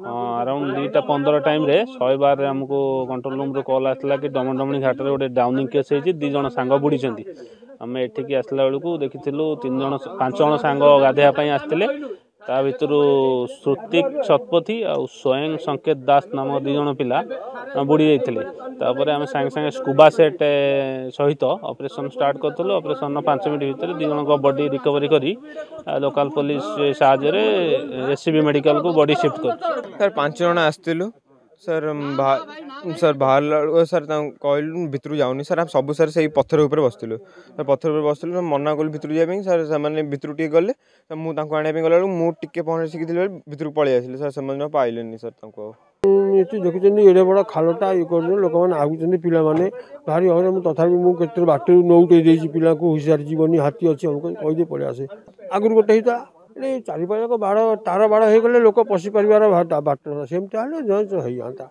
Around 2:15 time रे 112 आमको control room रो call आसला कि डमणडमणी घाट रे गोटे डाउनिंग केस होती 2 जन सांग बुड़ीचंती आम एठिकी आसला बेलू देखिलु 3 जन 5 जन सांग गाधेवाई आसते ता भितर श्रुतिक शतपथी और स्वयं संकेत दास नाम 2 जन पिला बुड़ी जाते आम सागे सागे स्कूबा सेट सहित ऑपरेशन स्टार्ट करूँ ऑपरेशन 5 मिनट भितर 2 जन बॉडी रिकवरी करी लोकल पुलिस साहाय्य एससीबी मेडिकल को बॉडी शिफ्ट कर सर 5 जन आसलु सर सर बाहर सर कहलु भितर जाऊनी सर आप सब सर से पत्थर ऊपर बसलु सर पत्थर ऊपर बसलु मना कलु भितर जाए सर से भितर टे गले मुझे आने गला मुझे पहरे शिखी भितर पलि आसिले सर से पाइले सर ये देखुं एडे बड़ा खालटा ये कर लोक मैंने आगुच्च पिला भारी हर तथापि मुझे बाट नौटे पिला को हुशियार जीवन हाथी अच्छी हमको कहीदे पड़े आसे आगुरी गोटे होता ये चारिपाख बाड़ तार बाड़ हो गले लोक पशि पार बाट सेमती जज हो जाता।